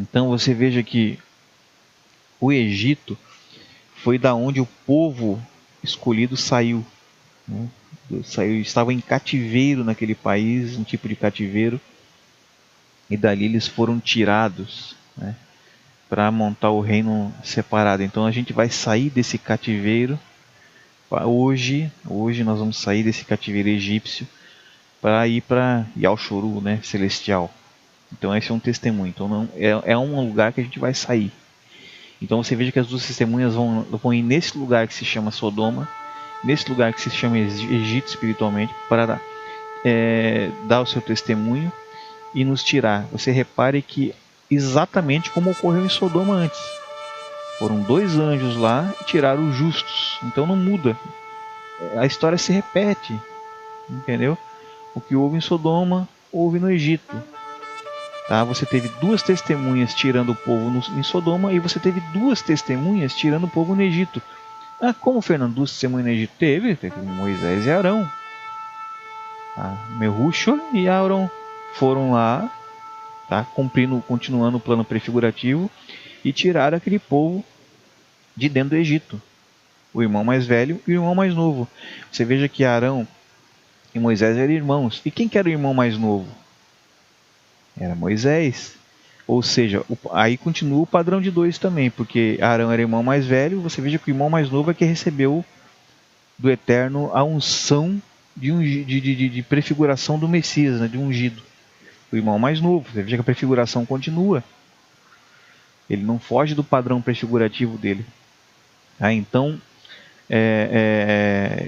Então você veja que o Egito foi da onde o povo escolhido saiu, né? Estava em cativeiro naquele país, um tipo de cativeiro, e dali eles foram tirados, né, para montar o reino separado. Então a gente vai sair desse cativeiro hoje nós vamos sair desse cativeiro egípcio para ir para Yaushuru, né, celestial. Então esse é um testemunho. Então não, é um lugar que a gente vai sair. Então você veja que as duas testemunhas vão ir nesse lugar que se chama Sodoma, nesse lugar que se chama Egito espiritualmente, para dar o seu testemunho e nos tirar. Você repare que exatamente como ocorreu em Sodoma antes. Foram 2 anjos lá e tiraram os justos. Então não muda. A história se repete. Entendeu? O que houve em Sodoma, houve no Egito. Tá? Você teve 2 testemunhas tirando o povo em Sodoma e você teve 2 testemunhas tirando o povo no Egito. Ah, como, Fernando, 2 testemunhas no Egito? Teve Moisés e Arão. Tá? Mehushua e Arão foram lá, tá? Continuando o plano prefigurativo, e tiraram aquele povo de dentro do Egito. O irmão mais velho e o irmão mais novo. Você veja que Arão e Moisés eram irmãos. E quem que era o irmão mais novo? Era Moisés. Ou seja, aí continua o padrão de 2 também, porque Arão era irmão mais velho. Você veja que o irmão mais novo é que recebeu do Eterno a unção de prefiguração do Messias, né, de ungido. O irmão mais novo. Você veja que a prefiguração continua. Ele não foge do padrão prefigurativo dele. Então,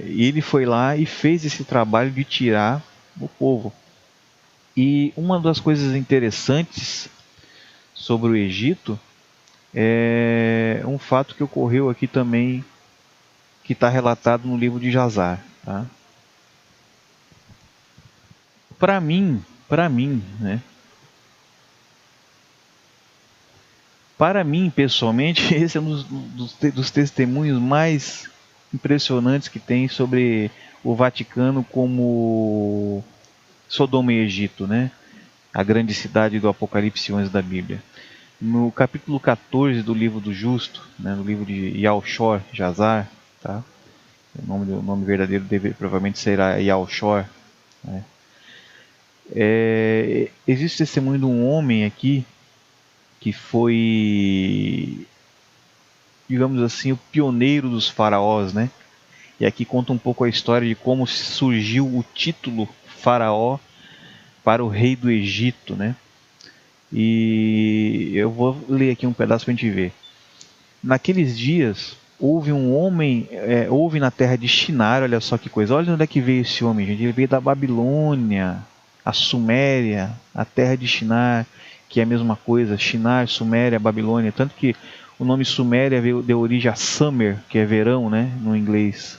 ele foi lá e fez esse trabalho de tirar o povo. E uma das coisas interessantes sobre o Egito é um fato que ocorreu aqui também, que está relatado no livro de Jazar. Tá? Para mim, né? Para mim, pessoalmente, esse é um dos testemunhos mais impressionantes que tem sobre o Vaticano como Sodoma e Egito, né? A grande cidade do Apocalipse 11 da Bíblia. No capítulo 14 do livro do Justo, né, no livro de Yalshor, Jazar, tá? O nome verdadeiro provavelmente será Yalshor. Né? Existe testemunho de um homem aqui que foi, digamos assim, o pioneiro dos faraós, né? E aqui conta um pouco a história de como surgiu o título faraó para o rei do Egito, né? E eu vou ler aqui um pedaço para a gente ver. Naqueles dias, houve um homem, houve na terra de Shinar, olha só que coisa, olha onde é que veio esse homem, gente. Ele veio da Babilônia, a Suméria, a terra de Shinar, que é a mesma coisa, Shinar, Suméria, Babilônia, tanto que o nome Suméria deu origem a summer, que é verão, né, no inglês.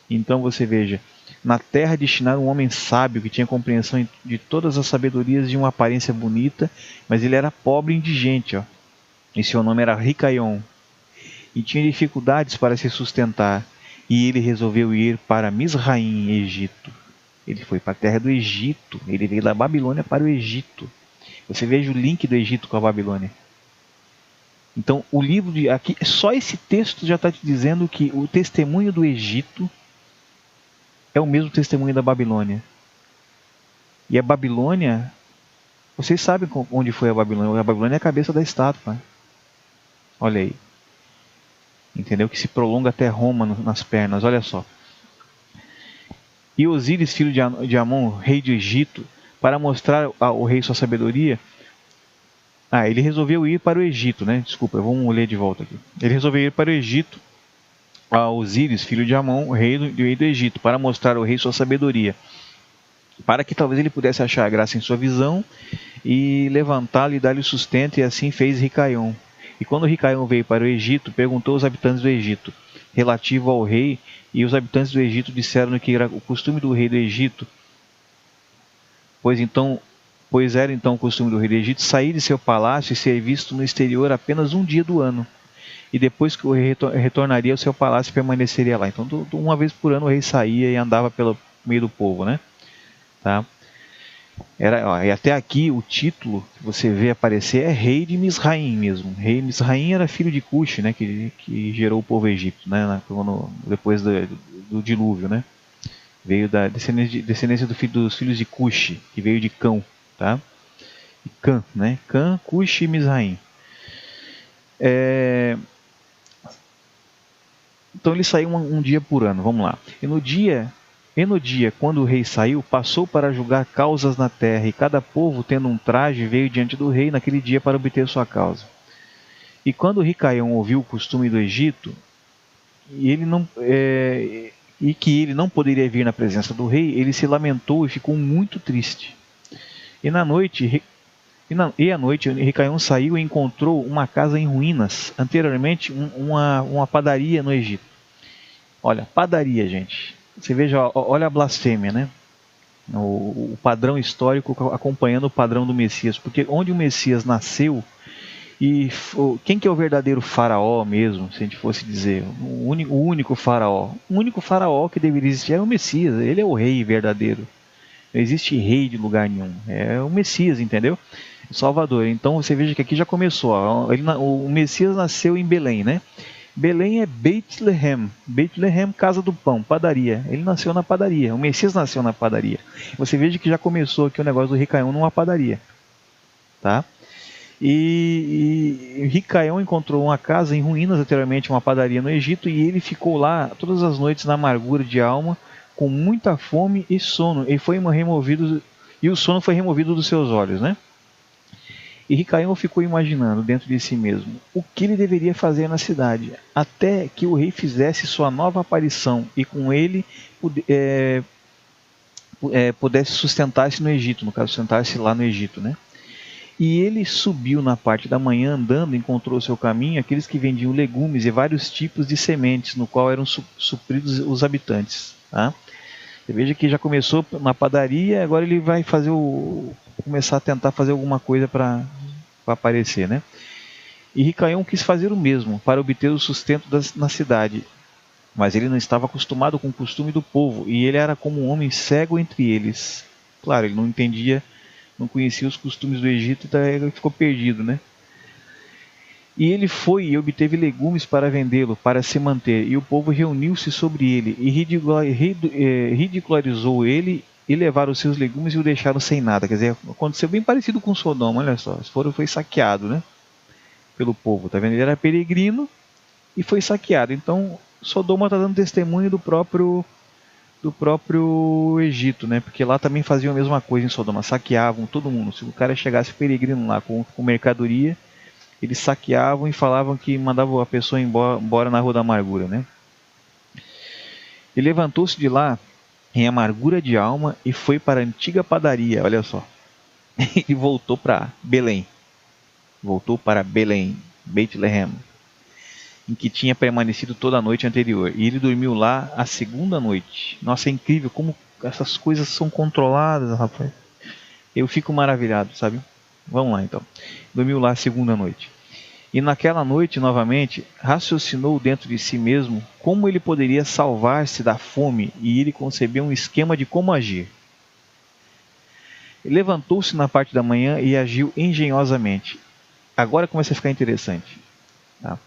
Então você veja, na terra de Shinar, um homem sábio que tinha compreensão de todas as sabedorias de uma aparência bonita, mas ele era pobre e indigente, ó. E seu nome era Ricaion, e tinha dificuldades para se sustentar, e ele resolveu ir para Misraim, Egito. Ele foi para a terra do Egito, ele veio da Babilônia para o Egito. Você veja o link do Egito com a Babilônia. Então, o livro de aqui, só esse texto já está te dizendo que o testemunho do Egito é o mesmo testemunho da Babilônia. E a Babilônia, vocês sabem onde foi a Babilônia? A Babilônia é a cabeça da estátua. Olha aí. Entendeu? Que se prolonga até Roma nas pernas, olha só. E Osíris, filho de Amon, rei do Egito, para mostrar ao rei sua sabedoria, ele resolveu ir para o Egito, né? Desculpa, vamos ler de volta aqui. Ele resolveu ir para o Egito, a Osíris, filho de Amon, rei do Egito, para mostrar ao rei sua sabedoria, para que talvez ele pudesse achar graça em sua visão e levantá-lo e dar-lhe sustento, e assim fez Ricaion. E quando Ricaion veio para o Egito, perguntou aos habitantes do Egito, relativo ao rei, e os habitantes do Egito disseram que era o costume do rei do Egito, pois era então o costume do rei do Egito sair de seu palácio e ser visto no exterior apenas um dia do ano, e depois que o rei retornaria ao seu palácio permaneceria lá. Então uma vez por ano o rei saía e andava pelo meio do povo, né? Tá? E até aqui o título que você vê aparecer é rei de Misraim mesmo. Rei de Misraim era filho de Cush, né, que gerou o povo egípcio, né, depois do dilúvio, né? Veio da descendência dos filhos de Cush, que veio de Cão, tá? E Cã, né? Cã, Cush e Misraim. Então ele saiu um dia por ano, vamos lá. E no dia, quando o rei saiu, passou para julgar causas na terra, e cada povo, tendo um traje, veio diante do rei naquele dia para obter sua causa. E quando Ricaião ouviu o costume do Egito, e que ele não poderia vir na presença do rei, ele se lamentou e ficou muito triste. E à noite, Ricaião saiu e encontrou uma casa em ruínas, anteriormente uma padaria no Egito. Olha, padaria, gente. Você veja, olha a blasfêmia, né? O padrão histórico acompanhando o padrão do Messias. Porque onde o Messias nasceu, e quem que é o verdadeiro faraó mesmo, se a gente fosse dizer? O único faraó. O único faraó que deveria existir é o Messias. Ele é o rei verdadeiro. Não existe rei de lugar nenhum. É o Messias, entendeu? O Salvador. Então você veja que aqui já começou. O Messias nasceu em Belém, né? Belém é Beit Lehem. Beit Lehem, casa do pão, padaria. Ele nasceu na padaria. O Messias nasceu na padaria. Você veja que já começou aqui o negócio do Ricaião numa padaria. Tá? E Ricaião encontrou uma casa em ruínas, anteriormente uma padaria no Egito, e ele ficou lá todas as noites na amargura de alma, com muita fome e sono, e o sono foi removido dos seus olhos, né? E Ricaião ficou imaginando dentro de si mesmo o que ele deveria fazer na cidade, até que o rei fizesse sua nova aparição e com ele pudesse sustentar-se no Egito, no caso, sustentar-se lá no Egito, né? E ele subiu na parte da manhã andando, encontrou seu caminho aqueles que vendiam legumes e vários tipos de sementes, no qual eram supridos os habitantes, tá? Você veja que já começou na padaria, agora ele vai começar a tentar fazer alguma coisa para aparecer, né? E Ricaião quis fazer o mesmo, para obter o sustento na cidade. Mas ele não estava acostumado com o costume do povo, e ele era como um homem cego entre eles. Claro, ele não entendia, não conhecia os costumes do Egito, então ele ficou perdido, né? E ele foi e obteve legumes para vendê-lo, para se manter, e o povo reuniu-se sobre ele, e ridicularizou ele, e levaram os seus legumes e o deixaram sem nada. Quer dizer, aconteceu bem parecido com Sodoma, olha só, foi saqueado, né? Pelo povo, tá vendo? Ele era peregrino e foi saqueado. Então, Sodoma está dando testemunho do próprio Egito, né? Porque lá também faziam a mesma coisa em Sodoma, saqueavam todo mundo. Se o cara chegasse peregrino lá com mercadoria, eles saqueavam e falavam que mandavam a pessoa embora na Rua da Amargura, né? E levantou-se de lá em amargura de alma e foi para a antiga padaria, olha só. E voltou para Belém. Voltou para Belém, Beit Lehem, em que tinha permanecido toda a noite anterior. E ele dormiu lá a segunda noite. Nossa, é incrível como essas coisas são controladas, rapaz. Eu fico maravilhado, sabe? Vamos lá então. Dormiu lá a segunda noite. E naquela noite, novamente, raciocinou dentro de si mesmo como ele poderia salvar-se da fome, e ele concebeu um esquema de como agir. Ele levantou-se na parte da manhã e agiu engenhosamente. Agora começa a ficar interessante. Tá?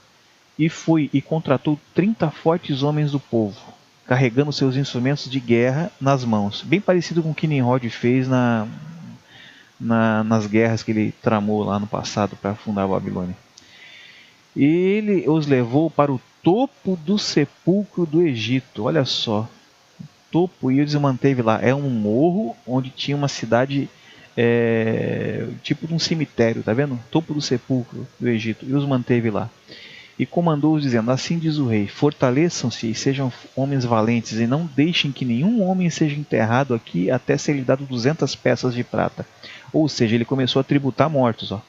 E foi e contratou 30 fortes homens do povo, carregando seus instrumentos de guerra nas mãos. Bem parecido com o que Nimrod fez nas guerras que ele tramou lá no passado para fundar a Babilônia. E ele os levou para o topo do sepulcro do Egito. Olha só. Topo, e os manteve lá. É um morro onde tinha uma cidade, tipo de um cemitério, tá vendo? Topo do sepulcro do Egito. E os manteve lá. E comandou-os dizendo: assim diz o rei, fortaleçam-se e sejam homens valentes, e não deixem que nenhum homem seja enterrado aqui até ser lhe dado 200 peças de prata. Ou seja, ele começou a tributar mortos, ó.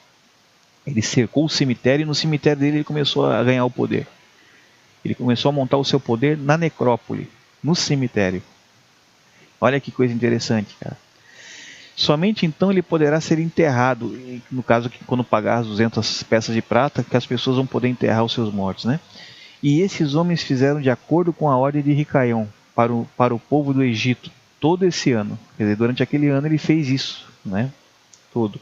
Ele cercou o cemitério, e no cemitério dele ele começou a ganhar o poder. Ele começou a montar o seu poder na necrópole, no cemitério. Olha que coisa interessante, cara. Somente então ele poderá ser enterrado, no caso que quando pagar as 200 peças de prata, que as pessoas vão poder enterrar os seus mortos, né? E esses homens fizeram de acordo com a ordem de Ricaião para o povo do Egito todo esse ano. Quer dizer, durante aquele ano ele fez isso. né? Todo.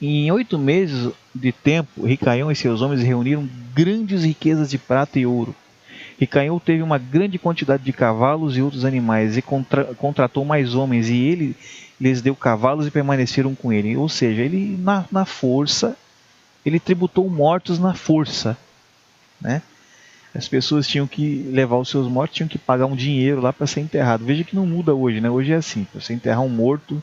Em 8 meses de tempo, Ricaião e seus homens reuniram grandes riquezas de prata e ouro. Ricaião teve uma grande quantidade de cavalos e outros animais e contratou mais homens, e ele lhes deu cavalos e permaneceram com ele. Ou seja, ele na força, ele tributou mortos na força, né? As pessoas tinham que levar os seus mortos, tinham que pagar um dinheiro lá para ser enterrado. Veja que não muda hoje, né? Hoje é assim, para você enterrar um morto,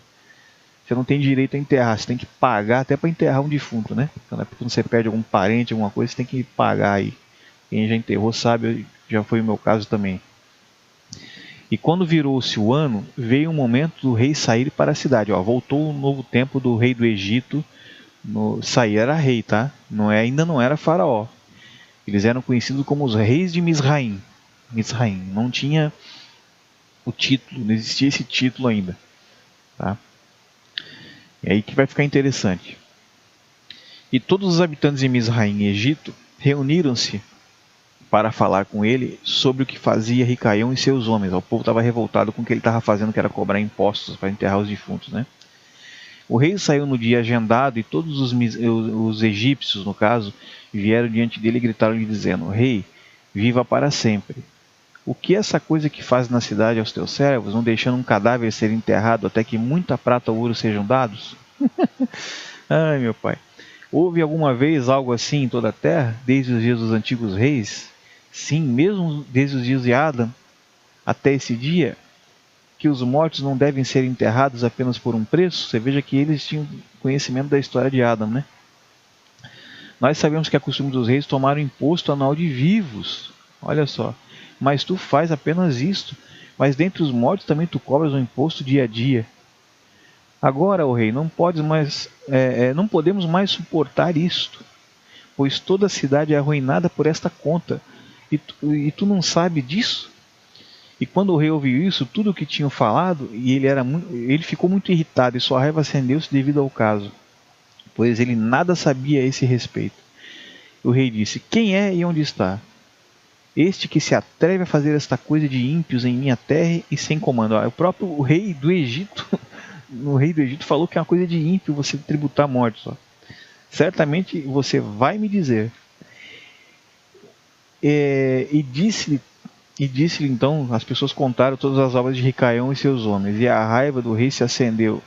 você não tem direito a enterrar, você tem que pagar até para enterrar um defunto, né? Então, quando você perde algum parente, alguma coisa, você tem que pagar aí. Quem já enterrou sabe, já foi o meu caso também. E quando virou-se o ano, veio o momento do rei sair para a cidade. Ó, voltou o novo tempo do rei do Egito. Sair era rei, tá? Ainda não era faraó. Eles eram conhecidos como os reis de Misraim. Misraim. Não tinha o título, não existia esse título ainda. Tá? É aí que vai ficar interessante. E todos os habitantes de Misraim, Egito, reuniram-se para falar com ele sobre o que fazia Ricaião e seus homens. O povo estava revoltado com o que ele estava fazendo, que era cobrar impostos para enterrar os defuntos, né? O rei saiu no dia agendado e todos os egípcios, no caso, vieram diante dele e gritaram-lhe dizendo: Rei, viva para sempre. O que é essa coisa que faz na cidade aos teus servos, não deixando um cadáver ser enterrado até que muita prata ou ouro sejam dados? Ai, meu pai. Houve alguma vez algo assim em toda a terra, desde os dias dos antigos reis? Sim, mesmo desde os dias de Adão até esse dia, que os mortos não devem ser enterrados apenas por um preço. Você veja que eles tinham conhecimento da história de Adão, né? Nós sabemos que é costume dos reis tomar o imposto anual de vivos. Olha só. Mas tu faz apenas isto. Mas dentre os mortos também tu cobras um imposto dia a dia. Agora, ó rei, não podemos mais suportar isto, pois toda a cidade é arruinada por esta conta. E tu não sabe disso? E quando o rei ouviu isso, tudo o que tinham falado, e ele ficou muito irritado, e sua raiva acendeu-se devido ao caso, pois ele nada sabia a esse respeito. O rei disse: Quem é e onde está? Este que se atreve a fazer esta coisa de ímpios em minha terra e sem comando. O próprio rei do Egito, o rei do Egito falou que é uma coisa de ímpio você tributar mortos. Certamente você vai me dizer. E disse-lhe então, as pessoas contaram todas as obras de Ricaião e seus homens, e a raiva do rei se acendeu.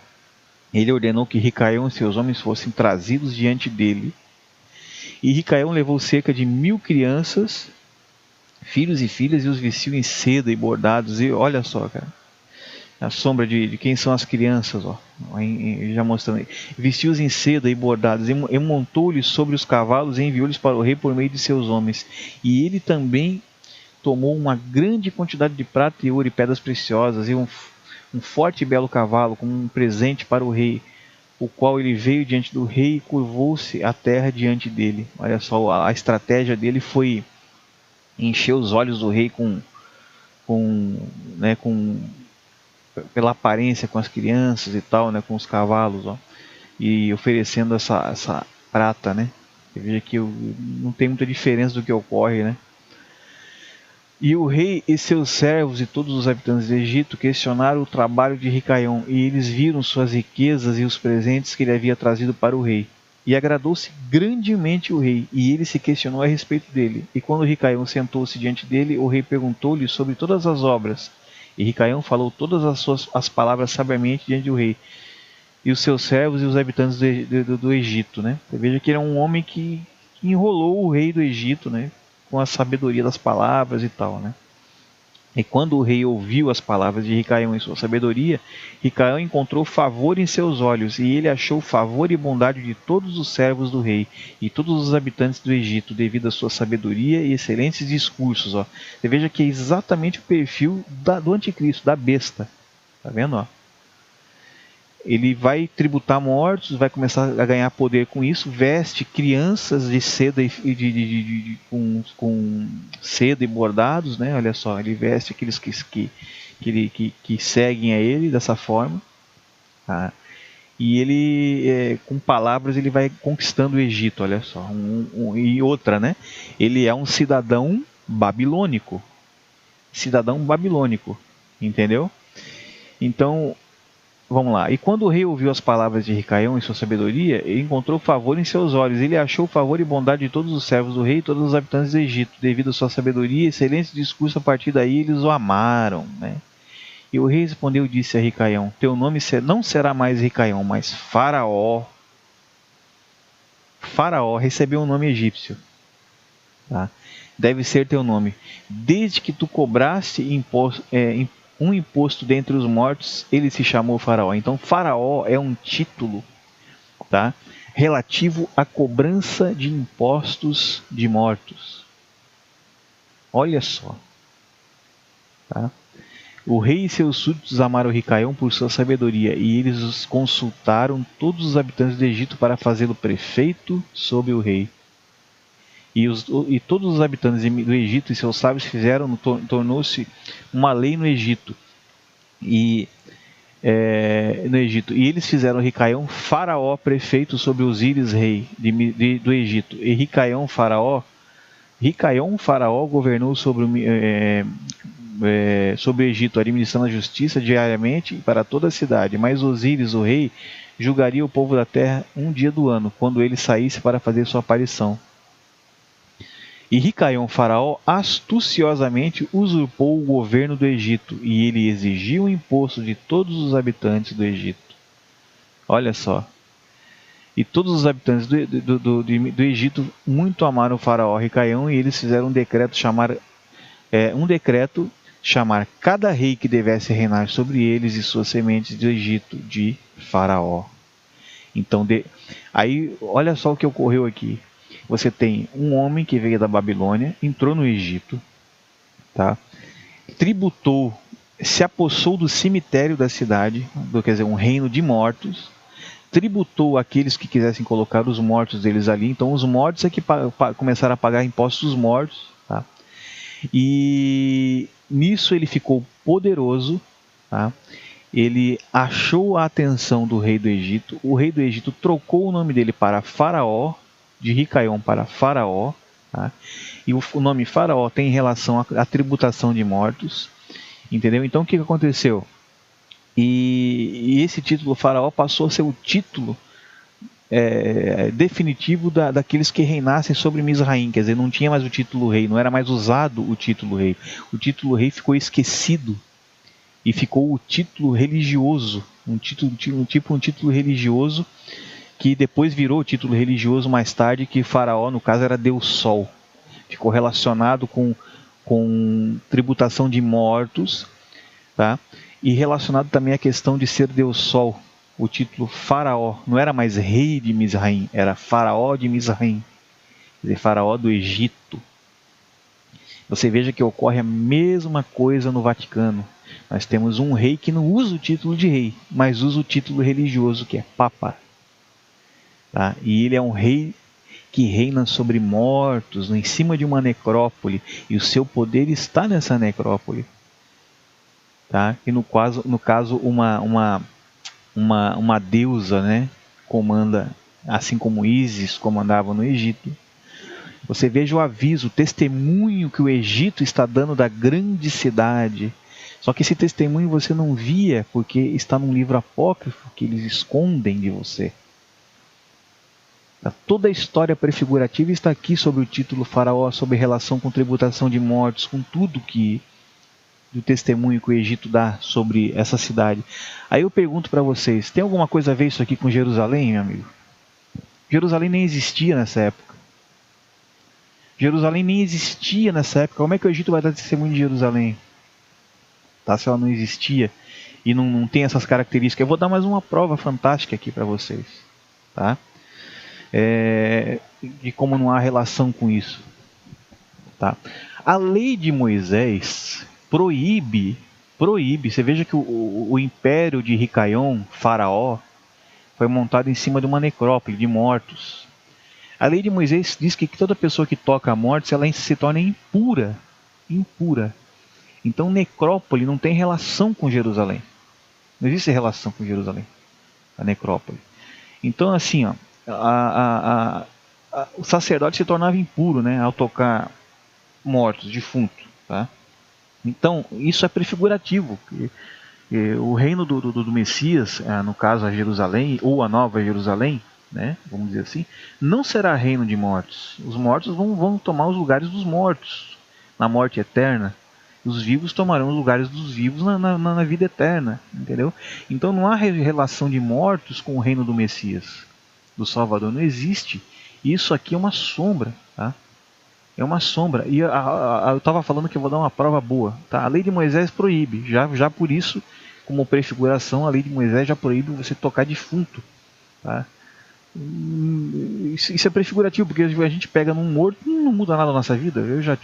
Ele ordenou que Ricaião e seus homens fossem trazidos diante dele. E Ricaião levou cerca de 1000 crianças, filhos e filhas, e os vestiu em seda e bordados. E olha só, cara, a sombra de quem são as crianças, ó, já mostrando aí. Vestiu-os em seda e bordados, e montou-lhes sobre os cavalos e enviou-lhes para o rei por meio de seus homens. E ele também tomou uma grande quantidade de prata e ouro e pedras preciosas e um forte e belo cavalo como um presente para o rei, o qual ele veio diante do rei e curvou-se a terra diante dele. Olha só, a estratégia dele foi encher os olhos do rei pela aparência, com as crianças e tal, né, com os cavalos, ó, e oferecendo essa prata, né? Você veja que não tem muita diferença do que ocorre, né? E o rei e seus servos e todos os habitantes do Egito questionaram o trabalho de Ricaião, e eles viram suas riquezas e os presentes que ele havia trazido para o rei. E agradou-se grandemente o rei, e ele se questionou a respeito dele. E quando Ricaião sentou-se diante dele, o rei perguntou-lhe sobre todas as obras. E Ricaião falou todas as palavras sabiamente diante do rei, e os seus servos e os habitantes do Egito, né? Você veja que ele é um homem que enrolou o rei do Egito, né, com a sabedoria das palavras e tal, né? E quando o rei ouviu as palavras de Ricaião e sua sabedoria, Ricaião encontrou favor em seus olhos, e ele achou favor e bondade de todos os servos do rei e todos os habitantes do Egito, devido à sua sabedoria e excelentes discursos. Ó. Você veja que é exatamente o perfil do anticristo, da besta. Tá vendo? Ó? Ele vai tributar mortos, vai começar a ganhar poder com isso, veste crianças de seda com seda e bordados, né? Olha só, ele veste aqueles que seguem a ele dessa forma, tá? E ele, com palavras, ele vai conquistando o Egito, olha só. E outra, né? Ele é um cidadão babilônico, entendeu? Então, Vamos lá. E quando o rei ouviu as palavras de Ricaião e sua sabedoria, ele encontrou favor em seus olhos. Ele achou favor e bondade de todos os servos do rei e todos os habitantes do Egito. Devido à sua sabedoria e excelente discurso, a partir daí eles o amaram, né? E o rei respondeu e disse a Ricaião: teu nome não será mais Ricaião, mas Faraó. Faraó recebeu um nome egípcio. Tá? Deve ser teu nome. Desde que tu cobraste um imposto dentre os mortos, ele se chamou Faraó. Então, Faraó é um título, tá? Relativo à cobrança de impostos de mortos. Olha só. Tá? O rei e seus súditos amaram Ricaião por sua sabedoria, e eles consultaram todos os habitantes do Egito para fazê-lo prefeito sobre o rei. E todos os habitantes do Egito e seus sábios fizeram, tornou-se uma lei no Egito. E eles fizeram Ricaião Faraó prefeito sobre Osíris rei do Egito. E Ricaião Faraó governou sobre o Egito, administrando a justiça diariamente para toda a cidade. Mas Osíris, o rei, julgaria o povo da terra um dia do ano, quando ele saísse para fazer sua aparição. E Ricaião Faraó astuciosamente usurpou o governo do Egito, e ele exigiu o imposto de todos os habitantes do Egito. Olha só. E todos os habitantes do Egito muito amaram o Faraó Ricaião, e eles fizeram um decreto chamar cada rei que devesse reinar sobre eles e suas sementes do Egito de Faraó. Então, aí, olha só o que ocorreu aqui. Você tem um homem que veio da Babilônia, entrou no Egito, tá? Tributou, se apossou do cemitério da cidade, quer dizer, um reino de mortos, tributou aqueles que quisessem colocar os mortos deles ali. Então, os mortos é que começaram a pagar impostos dos mortos, tá? E nisso ele ficou poderoso, tá? Ele achou a atenção do rei do Egito. O rei do Egito trocou o nome dele para Faraó, de Ricaião para Faraó, tá? E o nome Faraó tem relação à tributação de mortos, entendeu? Então o que aconteceu? E esse título Faraó passou a ser o título definitivo daqueles que reinassem sobre Misraim. Quer dizer, não tinha mais o título rei, não era mais usado o título rei. O título rei ficou esquecido e ficou o título religioso, um título religioso, que depois virou o título religioso mais tarde, que Faraó, no caso, era Deus Sol. Ficou relacionado com tributação de mortos, tá? E relacionado também à questão de ser Deus Sol. O título Faraó não era mais rei de Misraim, era Faraó de Misraim, quer dizer, Faraó do Egito. Você veja que ocorre a mesma coisa no Vaticano. Nós temos um rei que não usa o título de rei, mas usa o título religioso, que é Papa. Tá? E ele é um rei que reina sobre mortos, em cima de uma necrópole, e o seu poder está nessa necrópole. Tá? E no caso uma deusa, né, comanda, assim como Ísis comandava no Egito. Você veja o aviso, o testemunho que o Egito está dando da grande cidade. Só que esse testemunho você não via, porque está num livro apócrifo que eles escondem de você. Toda a história prefigurativa está aqui sobre o título Faraó, sobre relação com tributação de mortos, com tudo do testemunho que o Egito dá sobre essa cidade. Aí eu pergunto para vocês, tem alguma coisa a ver isso aqui com Jerusalém, meu amigo? Jerusalém nem existia nessa época. Jerusalém nem existia nessa época. Como é que o Egito vai dar testemunho de Jerusalém? Tá? Se ela não existia e não tem essas características. Eu vou dar mais uma prova fantástica aqui para vocês. Tá? De como não há relação com isso. Tá? A lei de Moisés proíbe, você veja que o império de Ricaião, Faraó, foi montado em cima de uma necrópole de mortos. A lei de Moisés diz que toda pessoa que toca a morte, ela se torna impura. Então necrópole não tem relação com Jerusalém. Não existe relação com Jerusalém, a necrópole. Então assim, ó, o sacerdote se tornava impuro, né, ao tocar mortos, defuntos, tá? Então isso é prefigurativo. O reino do Messias, no caso a Jerusalém, ou a Nova Jerusalém, né, vamos dizer assim, não será reino de mortos. Os mortos vão tomar os lugares dos mortos na morte eterna. Os vivos tomarão os lugares dos vivos na vida eterna, entendeu? Então não há relação de mortos com o reino do Messias, do Salvador, não existe. Isso aqui é uma sombra, tá? É uma sombra. E eu estava falando que eu vou dar uma prova boa, tá? A lei de Moisés proíbe, já por isso, como prefiguração, a lei de Moisés já proíbe você tocar defunto, tá? Isso é prefigurativo, porque a gente pega num morto, não muda nada na nossa vida. Eu já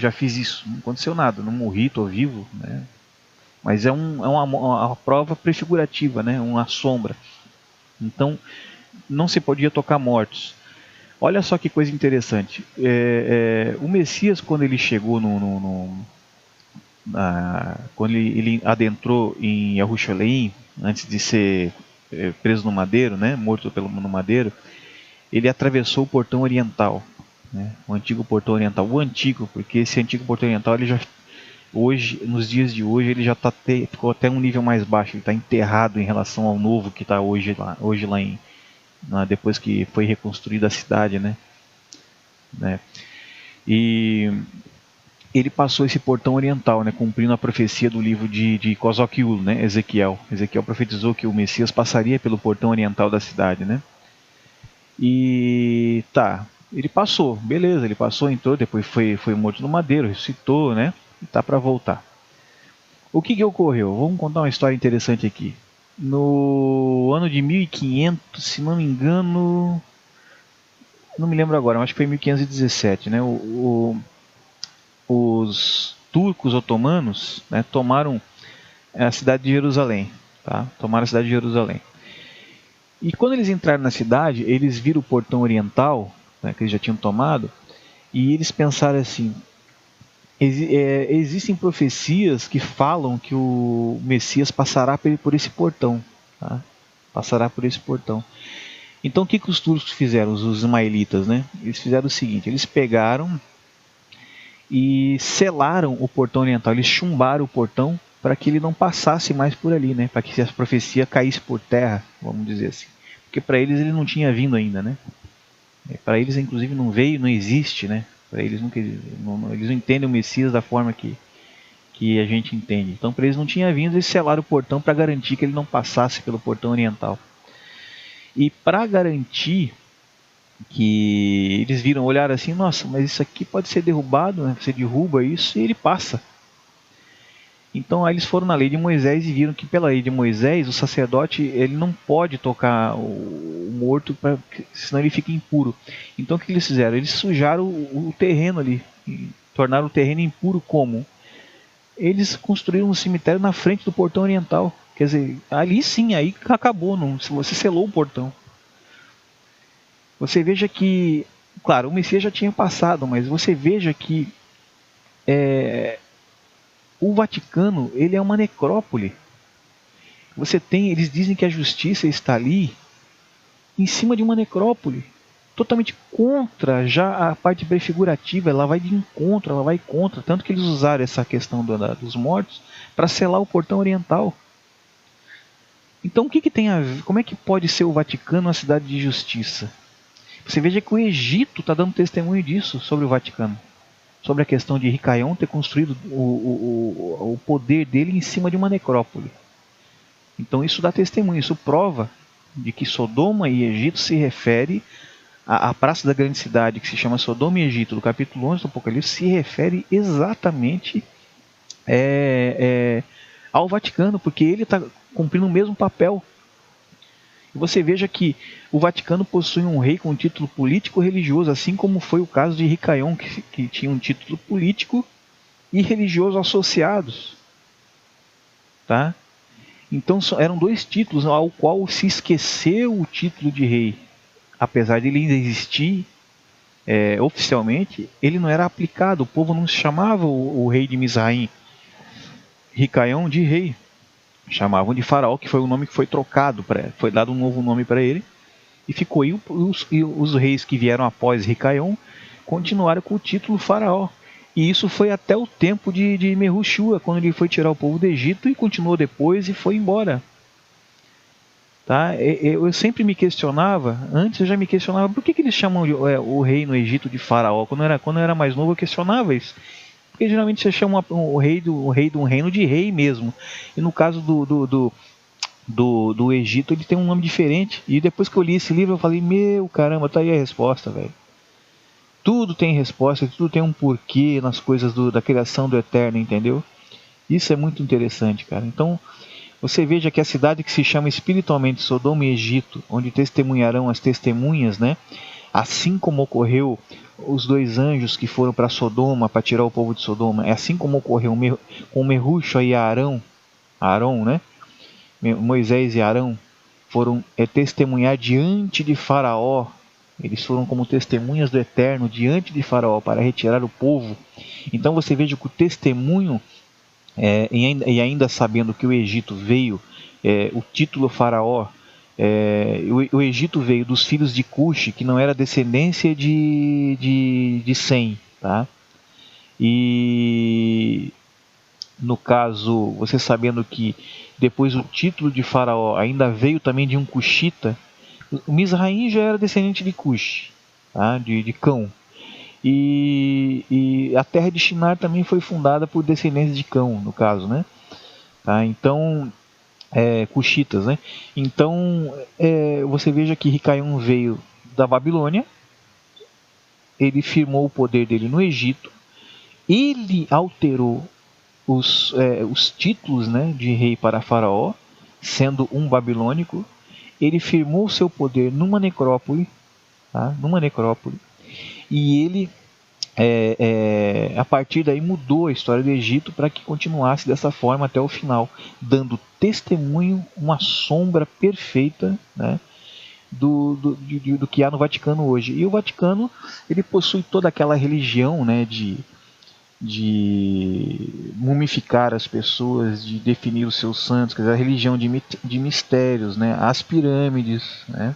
fiz isso, não aconteceu nada, não morri, estou vivo, né? Mas é uma prova prefigurativa, né? Uma sombra. Então não se podia tocar mortos. Olha só que coisa interessante. O Messias, quando ele chegou quando ele adentrou em Jerusalém, antes de ser preso no madeiro, né, morto no madeiro, ele atravessou o portão oriental, né, o antigo portão oriental, porque esse antigo portão oriental, ele já hoje, nos dias de hoje, ele já ficou até um nível mais baixo, ele está enterrado em relação ao novo que está hoje lá depois que foi reconstruída a cidade, né? E ele passou esse portão oriental, né, cumprindo a profecia do livro de Cozoquiú, né, Ezequiel. Ezequiel profetizou que o Messias passaria pelo portão oriental da cidade, né? E tá, ele passou, beleza, ele passou, entrou, depois foi morto no madeiro, ressuscitou, né? E tá para voltar. O que ocorreu? Vamos contar uma história interessante aqui. No ano de 1500, se não me engano, não me lembro agora, acho que foi 1517, né? Os turcos otomanos, né, tomaram a cidade de Jerusalém, tá? Tomaram a cidade de Jerusalém. E quando eles entraram na cidade, eles viram o portão oriental, né, que eles já tinham tomado, e eles pensaram assim: existem profecias que falam que o Messias passará por esse portão, tá? Passará por esse portão. Então o que os turcos fizeram, os ismaelitas, né? Eles fizeram o seguinte: eles pegaram e selaram o portão oriental, eles chumbaram o portão para que ele não passasse mais por ali, né? Para que a profecia caísse por terra, vamos dizer assim. Porque para eles ele não tinha vindo ainda, né? Para eles, inclusive, não veio, não existe, né? Para eles eles não entendem o Messias da forma que a gente entende. Então, para eles não tinha vindo, eles selaram o portão para garantir que ele não passasse pelo portão oriental. E para garantir que eles viram, olharam assim: nossa, mas isso aqui pode ser derrubado, né? Você derruba isso e ele passa. Então aí eles foram na lei de Moisés e viram que pela lei de Moisés o sacerdote ele não pode tocar o morto, senão ele fica impuro. Então o que eles fizeram? Eles sujaram o terreno ali, tornaram o terreno impuro. Como? Eles construíram um cemitério na frente do portão oriental. Quer dizer, ali sim, aí acabou, não, você selou o portão. Você veja que, claro, o Messias já tinha passado, mas você veja que o Vaticano, ele é uma necrópole. Eles dizem que a justiça está ali em cima de uma necrópole, totalmente contra já a parte prefigurativa. Ela vai de encontro, ela vai contra, tanto que eles usaram essa questão dos mortos para selar o portão oriental. Então o que tem a ver? Como é que pode ser o Vaticano uma cidade de justiça? Você veja que o Egito está dando testemunho disso sobre o Vaticano, sobre a questão de Ricaion ter construído o poder dele em cima de uma necrópole. Então isso dá testemunho, isso prova de que Sodoma e Egito se refere à praça da grande cidade, que se chama Sodoma e Egito, do capítulo 11 do Apocalipse, se refere exatamente ao Vaticano, porque ele está cumprindo o mesmo papel. E você veja que o Vaticano possui um rei com um título político-religioso, assim como foi o caso de Ricaion, que tinha um título político e religioso associados. Tá? Então eram dois títulos ao qual se esqueceu o título de rei. Apesar de ele ainda existir oficialmente, ele não era aplicado. O povo não chamava o rei de Mizraim, Ricaion, de rei. Chamavam de faraó, que foi o nome que foi trocado, foi dado um novo nome para ele, e ficou. E os reis que vieram após Ricaion continuaram com o título faraó. E isso foi até o tempo de Mehushua, quando ele foi tirar o povo do Egito, e continuou depois e foi embora. Tá? Eu sempre me questionava, antes eu já me questionava, por que eles chamam o rei no Egito de faraó? Quando eu era mais novo eu questionava isso. Porque geralmente você chama o rei de um reino de rei mesmo. E no caso do Egito ele tem um nome diferente. E depois que eu li esse livro eu falei, meu caramba, tá aí a resposta, velho. Tudo tem resposta, tudo tem um porquê nas coisas da criação do Eterno, entendeu? Isso é muito interessante, cara. Então, você veja que a cidade que se chama espiritualmente Sodoma e Egito, onde testemunharão as testemunhas, né? Assim como ocorreu os dois anjos que foram para Sodoma para tirar o povo de Sodoma, é assim como ocorreu com Mehushua e Arão, né? Moisés e Arão foram testemunhar diante de Faraó. Eles foram como testemunhas do Eterno diante de Faraó para retirar o povo. Então você veja que o testemunho, e ainda sabendo que o Egito veio, o título Faraó, o Egito veio dos filhos de Cuxi, que não era descendência de Sem. Tá? E no caso, você sabendo que depois o título de Faraó ainda veio também de um Cuxita, o Mizraim já era descendente de Cuxi, tá? de Cão. E a terra de Shinar também foi fundada por descendentes de Cão, no caso, né? Tá? Então, Cuxitas, né? Então, você veja que Ricaium veio da Babilônia, ele firmou o poder dele no Egito, ele alterou os títulos, né, de rei para Faraó, sendo um babilônico. Ele firmou seu poder numa necrópole, tá? E ele, a partir daí, mudou a história do Egito para que continuasse dessa forma até o final, dando testemunho, uma sombra perfeita, né, do que há no Vaticano hoje. E o Vaticano, ele possui toda aquela religião, né, de mumificar as pessoas, de definir os seus santos, quer dizer, a religião de mistérios, né? As pirâmides, né?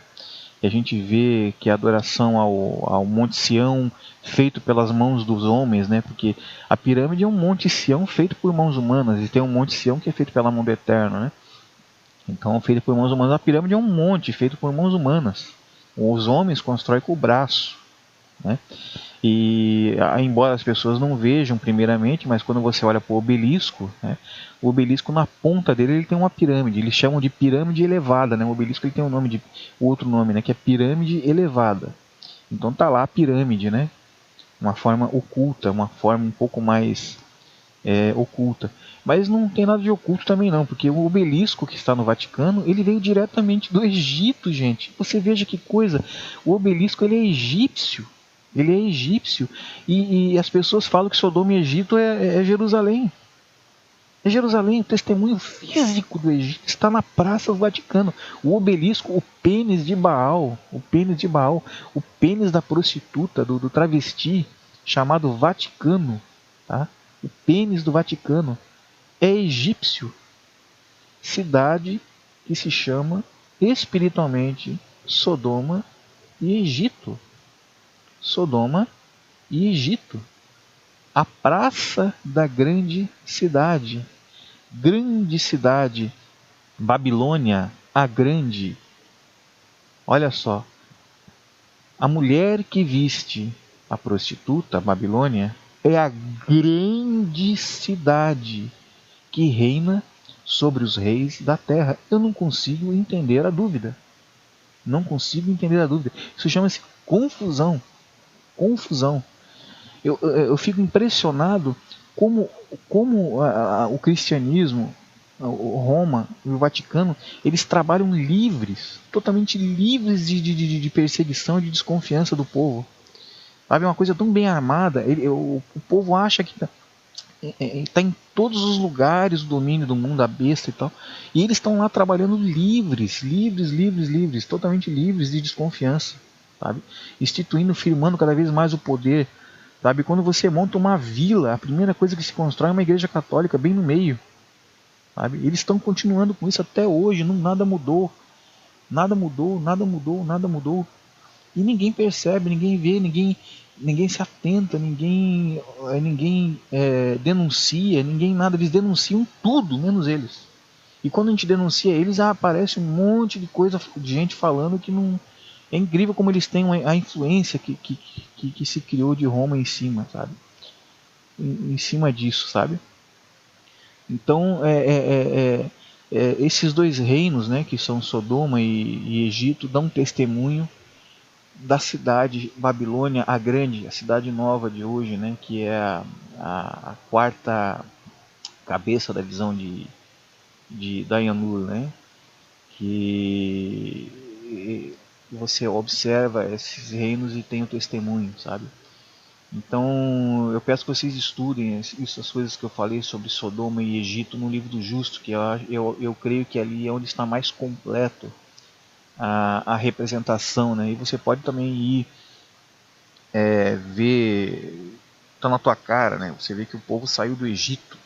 E a gente vê que a adoração ao Monte Sião feito pelas mãos dos homens, né? Porque a pirâmide é um Monte Sião feito por mãos humanas, e tem um Monte Sião que é feito pela mão do Eterno, né? Então, feito por mãos humanas, a pirâmide é um monte feito por mãos humanas. Os homens constroem com o braço, né? E embora as pessoas não vejam primeiramente, mas quando você olha para o obelisco, né, o obelisco na ponta dele ele tem uma pirâmide, eles chamam de pirâmide elevada, né? O obelisco ele tem outro nome, né, que é pirâmide elevada. Então tá lá a pirâmide, né? Uma forma oculta, uma forma um pouco mais oculta. Mas não tem nada de oculto também não, porque o obelisco que está no Vaticano, ele veio diretamente do Egito, gente. Você veja que coisa, o obelisco ele é egípcio. Ele é egípcio. E as pessoas falam que Sodoma e Egito é Jerusalém. É Jerusalém, o testemunho físico do Egito está na Praça do Vaticano. O obelisco, o pênis de Baal, o pênis da prostituta, do travesti, chamado Vaticano, tá? O pênis do Vaticano é egípcio. Cidade que se chama espiritualmente Sodoma e Egito. Sodoma e Egito. A praça da grande cidade. Grande cidade. Babilônia, a grande. Olha só. A mulher que viste a prostituta, a Babilônia, é a grande cidade que reina sobre os reis da terra. Eu não consigo entender a dúvida. Não consigo entender a dúvida. Isso chama-se confusão. Confusão. Eu fico impressionado como o cristianismo, Roma e o Vaticano, eles trabalham livres, totalmente livres de perseguição e de desconfiança do povo. Sabe, é uma coisa tão bem armada, o povo acha que está em todos os lugares o domínio do mundo, a besta e tal, e eles estão lá trabalhando livres, totalmente livres de desconfiança, sabe? Instituindo, firmando cada vez mais o poder. Sabe, quando você monta uma vila, a primeira coisa que se constrói é uma igreja católica bem no meio. Sabe? Eles estão continuando com isso até hoje, nada mudou. Nada mudou. E ninguém percebe, ninguém vê, ninguém se atenta, ninguém denuncia, ninguém nada, eles denunciam tudo, menos eles. E quando a gente denuncia eles, aparece um monte de coisa, de gente falando que não... É incrível como eles têm a influência que se criou de Roma em cima, sabe? Em cima disso, sabe? Então, esses dois reinos, né, que são Sodoma e Egito, dão testemunho da cidade Babilônia, a grande, a cidade nova de hoje, né, que é a quarta cabeça da visão de Dayanur, né, que você observa esses reinos e tem o testemunho, sabe? Então eu peço que vocês estudem essas coisas que eu falei sobre Sodoma e Egito no livro do Justo, que eu creio que ali é onde está mais completo a representação, né? E você pode também ir ver, está na tua cara, né? Você vê que o povo saiu do Egito.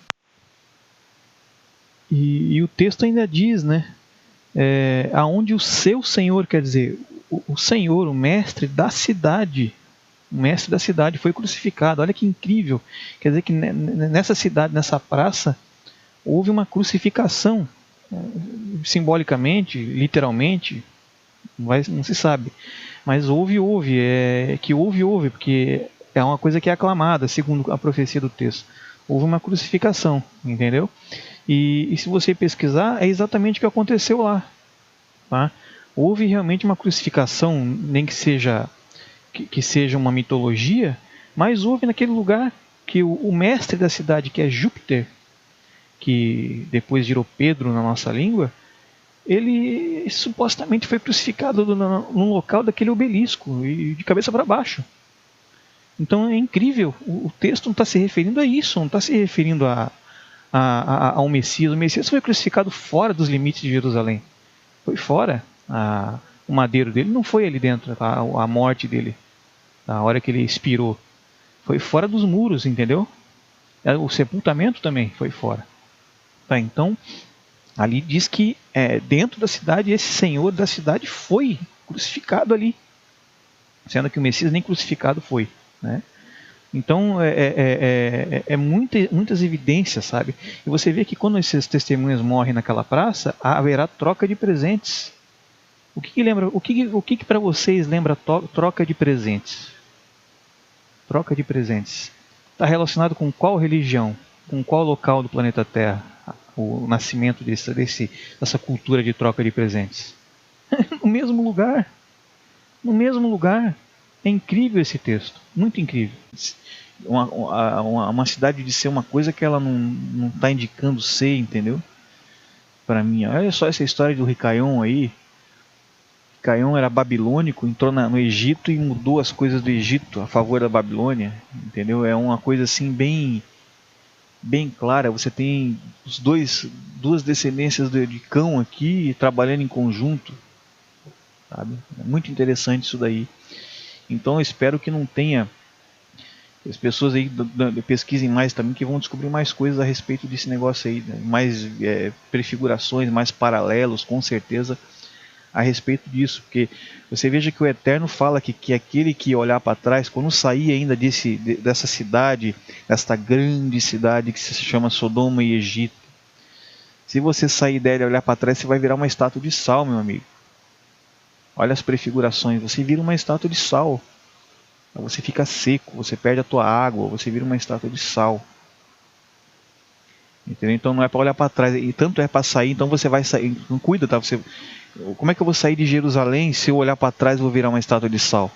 E o texto ainda diz, né? Aonde o seu Senhor, quer dizer, o Senhor, o mestre da cidade, foi crucificado. Olha que incrível. Quer dizer que nessa cidade, nessa praça, houve uma crucificação, simbolicamente, literalmente, não se sabe. Mas houve, porque é uma coisa que é aclamada, segundo a profecia do texto. Houve uma crucificação, entendeu? E se você pesquisar, é exatamente o que aconteceu lá. Tá? Houve realmente uma crucificação, nem que seja uma mitologia, mas houve naquele lugar que o mestre da cidade, que é Júpiter, que depois virou Pedro na nossa língua, ele supostamente foi crucificado no local daquele obelisco, e de cabeça para baixo. Então é incrível, o texto não está se referindo a isso, não está se referindo ao Messias. O Messias foi crucificado fora dos limites de Jerusalém, foi fora. O madeiro dele não foi ali dentro, a morte dele, a hora que ele expirou, foi fora dos muros, entendeu? O sepultamento também foi fora. Tá, então, ali diz que dentro da cidade, esse senhor da cidade foi crucificado ali, sendo que o Messias nem crucificado foi, né? Então, muitas evidências, sabe? E você vê que quando esses testemunhas morrem naquela praça, haverá troca de presentes. O que para vocês lembra troca de presentes? Troca de presentes. Está relacionado com qual religião? Com qual local do planeta Terra? O nascimento dessa cultura de troca de presentes? No mesmo lugar. No mesmo lugar. É incrível esse texto. Muito incrível. Uma cidade de ser uma coisa que ela não está indicando ser, entendeu? Para mim. Olha só essa história do Ricaion aí. Ricaion era babilônico, entrou no Egito e mudou as coisas do Egito a favor da Babilônia, entendeu? É uma coisa assim bem clara. Você tem duas descendências de Cão aqui trabalhando em conjunto, sabe? É muito interessante isso daí. Então eu espero que não tenha, as pessoas aí pesquisem mais também, que vão descobrir mais coisas a respeito desse negócio aí, né? Mais prefigurações, mais paralelos, com certeza, a respeito disso, porque você veja que o Eterno fala que aquele que olhar para trás, quando sair ainda dessa cidade, desta grande cidade que se chama Sodoma e Egito, se você sair dela e olhar para trás, você vai virar uma estátua de sal, meu amigo. Olha as prefigurações, você vira uma estátua de sal, você fica seco, você perde a tua água, você vira uma estátua de sal. Entendeu? Então não é para olhar para trás, e tanto é para sair, então você vai sair, não cuida, tá? Como é que eu vou sair de Jerusalém se eu olhar para trás e vou virar uma estátua de sal?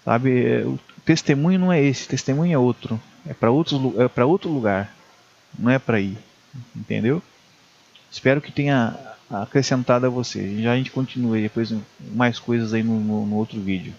Sabe, o testemunho não é esse, o testemunho é outro, é para outro lugar, não é para ir, entendeu? Espero que tenha acrescentado a você. Já a gente continua aí depois mais coisas aí no outro vídeo.